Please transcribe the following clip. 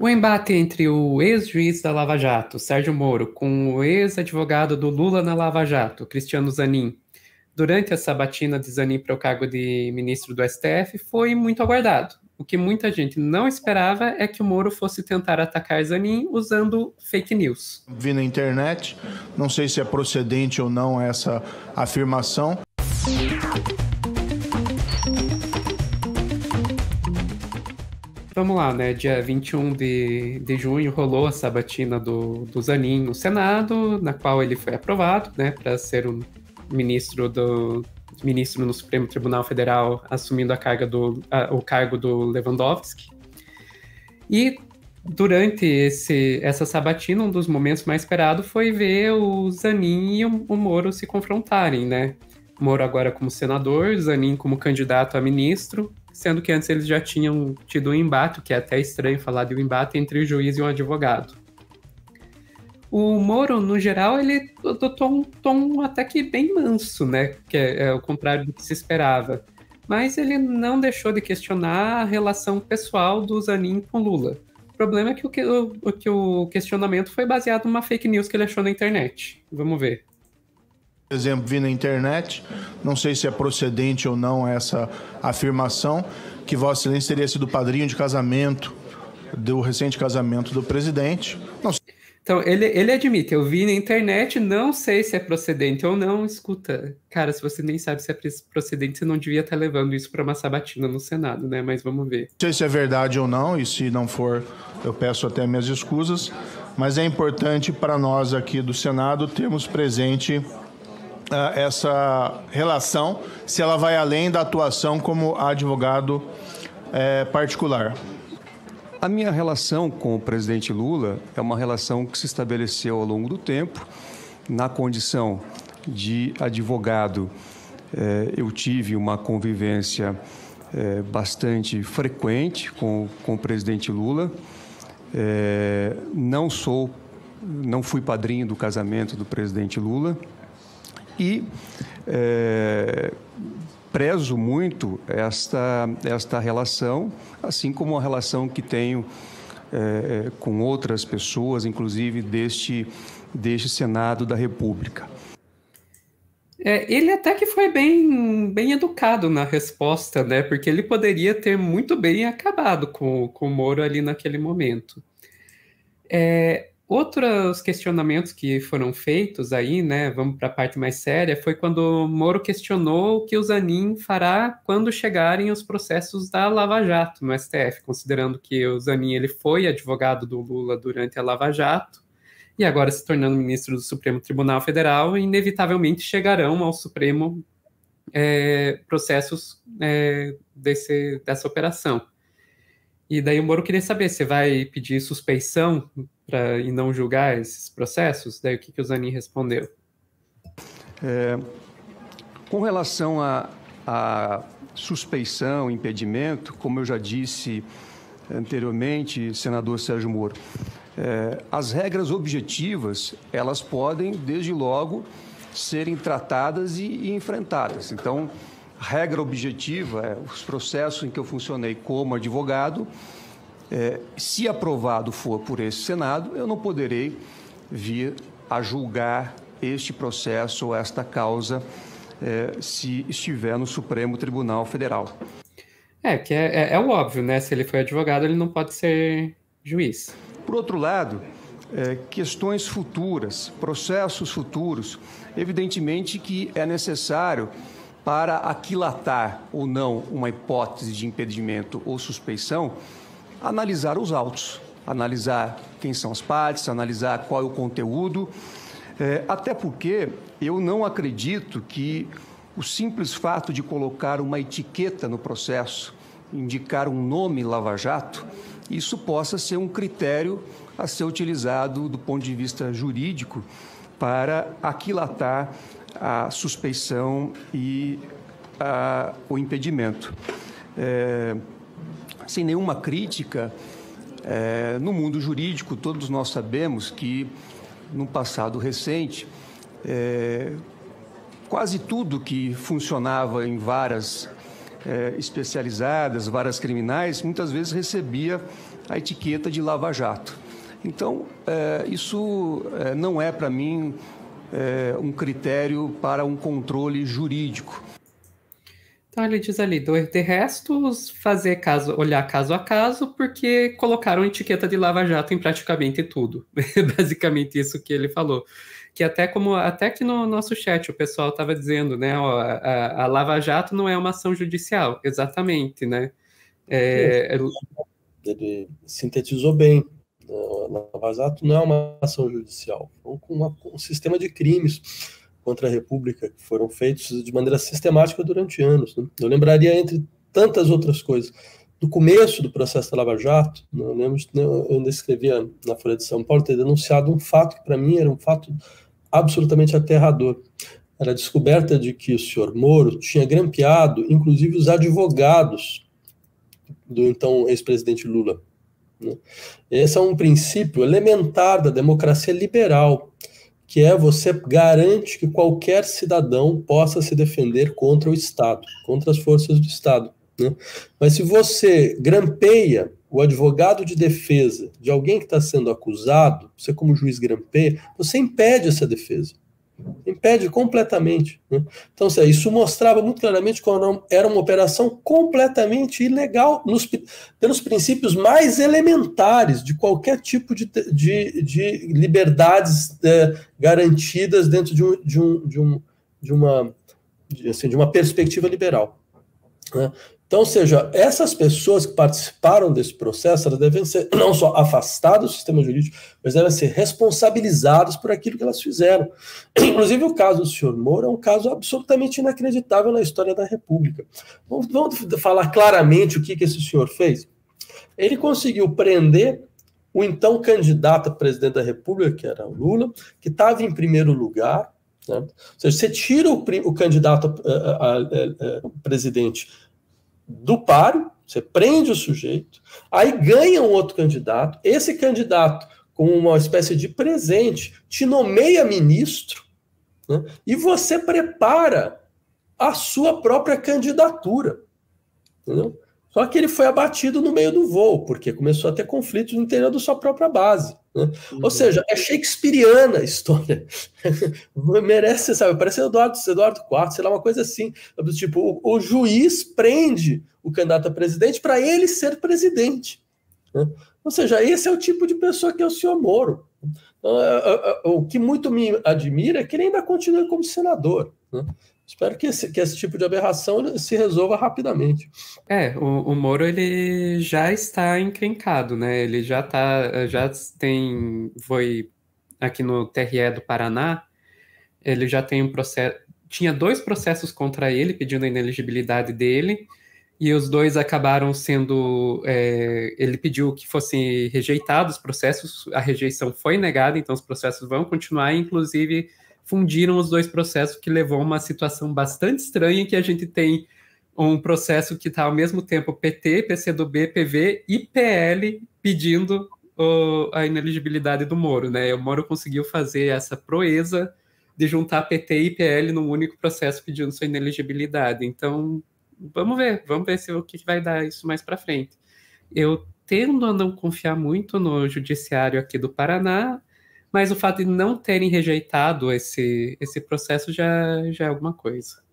O embate entre o ex-juiz da Lava Jato, Sérgio Moro, com o ex-advogado do Lula na Lava Jato, Cristiano Zanin, durante a sabatina de Zanin para o cargo de ministro do STF, foi muito aguardado. O que muita gente não esperava é que o Moro fosse tentar atacar Zanin usando fake news. Vi na internet, não sei se é procedente ou não essa afirmação. Vamos lá, né? Dia 21 de junho rolou a sabatina do Zanin no Senado, na qual ele foi aprovado, né, para ser o ministro no Supremo Tribunal Federal, assumindo o cargo do Lewandowski. E durante essa sabatina, um dos momentos mais esperados foi ver o Zanin e o Moro se confrontarem, né? Moro agora como senador, Zanin como candidato a ministro, sendo que antes eles já tinham tido um embate, que é até estranho falar de um embate entre o juiz e um advogado. O Moro, no geral, ele adotou um tom até que bem manso, né? Que é o contrário do que se esperava. Mas ele não deixou de questionar a relação pessoal do Zanin com Lula. O problema é que o questionamento foi baseado numa fake news que ele achou na internet. Vamos ver. Por exemplo, vi na internet, não sei se é procedente ou não essa afirmação, que Vossa Excelência teria sido padrinho de casamento, do recente casamento do presidente. Não sei. Então, ele admite, eu vi na internet, não sei se é procedente ou não. Escuta, cara, se você nem sabe se é procedente, você não devia estar levando isso para uma sabatina no Senado, né? Mas vamos ver. Não sei se é verdade ou não, e se não for, eu peço até minhas escusas, mas é importante para nós aqui do Senado termos presente essa relação, se ela vai além da atuação como advogado particular. A minha relação com o presidente Lula é uma relação que se estabeleceu ao longo do tempo. Na condição de advogado, eu tive uma convivência bastante frequente com o presidente Lula. Não fui padrinho do casamento do presidente Lula. E prezo muito esta relação, assim como a relação que tenho com outras pessoas, inclusive deste Senado da República. Ele até que foi bem educado na resposta, né? Porque ele poderia ter muito bem acabado com o Moro ali naquele momento. Outros questionamentos que foram feitos aí, né, vamos para a parte mais séria, foi quando o Moro questionou o que o Zanin fará quando chegarem os processos da Lava Jato no STF, considerando que o Zanin ele foi advogado do Lula durante a Lava Jato e agora se tornando ministro do Supremo Tribunal Federal, inevitavelmente chegarão ao Supremo processos dessa operação. E daí o Moro queria saber se vai pedir suspeição e não julgar esses processos. Daí o que o Zanin respondeu? Com relação à suspeição, impedimento, como eu já disse anteriormente, senador Sérgio Moro, as regras objetivas, elas podem, desde logo, serem tratadas e enfrentadas. Então, regra objetiva, os processos em que eu funcionei como advogado, se aprovado for por esse Senado, eu não poderei vir a julgar este processo ou esta causa se estiver no Supremo Tribunal Federal. Que é o óbvio, né? Se ele foi advogado, ele não pode ser juiz. Por outro lado, questões futuras, processos futuros, evidentemente que é necessário para aquilatar ou não uma hipótese de impedimento ou suspeição, analisar os autos, analisar quem são as partes, analisar qual é o conteúdo, até porque eu não acredito que o simples fato de colocar uma etiqueta no processo, indicar um nome Lava Jato, isso possa ser um critério a ser utilizado do ponto de vista jurídico para aquilatar a suspeição e o impedimento. Sem nenhuma crítica, no mundo jurídico, todos nós sabemos que, no passado recente, quase tudo que funcionava em varas especializadas, varas criminais, muitas vezes recebia a etiqueta de Lava Jato. Então, isso não é, para mim, um critério para um controle jurídico. Então ele diz ali, de restos, olhar caso a caso, porque colocaram etiqueta de Lava Jato em praticamente tudo. Basicamente isso que ele falou. Que até que no nosso chat o pessoal estava dizendo, né, ó, a Lava Jato não é uma ação judicial, exatamente, né? Ele sintetizou bem. A Lava Jato não é uma ação judicial, um sistema de crimes contra a República que foram feitos de maneira sistemática durante anos. Né? Eu lembraria, entre tantas outras coisas, do começo do processo da Lava Jato, eu ainda escrevia na Folha de São Paulo, ter denunciado um fato que para mim era um fato absolutamente aterrador. Era a descoberta de que o senhor Moro tinha grampeado, inclusive, os advogados do então ex-presidente Lula. Né? Esse é um princípio elementar da democracia liberal, que é você garante que qualquer cidadão possa se defender contra o Estado, contra as forças do Estado. Né? Mas se você grampeia o advogado de defesa de alguém que está sendo acusado, você como juiz grampeia, você impede essa defesa. Impede completamente. Né? Então, isso mostrava muito claramente que era uma operação completamente ilegal, pelos princípios mais elementares de qualquer tipo de liberdades garantidas dentro de uma perspectiva liberal. Né? Então, ou seja, essas pessoas que participaram desse processo, elas devem ser não só afastadas do sistema jurídico, mas devem ser responsabilizadas por aquilo que elas fizeram. Inclusive, o caso do senhor Moro é um caso absolutamente inacreditável na história da República. Vamos falar claramente o que esse senhor fez? Ele conseguiu prender o então candidato a presidente da República, que era o Lula, que estava em primeiro lugar. Né? Ou seja, você tira o candidato a presidente do páreo, você prende o sujeito, aí ganha um outro candidato, esse candidato, com uma espécie de presente, te nomeia ministro, né, e você prepara a sua própria candidatura. Entendeu? Só que ele foi abatido no meio do voo, porque começou a ter conflitos no interior da sua própria base. Né? Ou seja, é shakespeariana a história. Merece, sabe? Parece Eduardo IV, sei lá, uma coisa assim. Tipo, o juiz prende o candidato a presidente para ele ser presidente. Né? Ou seja, esse é o tipo de pessoa que é o senhor Moro. O que muito me admira é que ele ainda continue como senador. Né? Espero que esse tipo de aberração se resolva rapidamente. O Moro, ele já está encrencado, né? Ele foi aqui no TRE do Paraná, ele já tem um processo, tinha 2 processos contra ele, pedindo a inelegibilidade dele, e os 2 acabaram sendo, ele pediu que fossem rejeitados os processos, a rejeição foi negada, então os processos vão continuar, inclusive fundiram os 2 processos, que levou a uma situação bastante estranha, que a gente tem um processo que está ao mesmo tempo PT, PCdoB, PV e PL pedindo a inelegibilidade do Moro, né? O Moro conseguiu fazer essa proeza de juntar PT e PL num único processo pedindo sua inelegibilidade. Então, vamos ver o que vai dar isso mais para frente. Eu tendo a não confiar muito no judiciário aqui do Paraná, mas o fato de não terem rejeitado esse processo já é alguma coisa.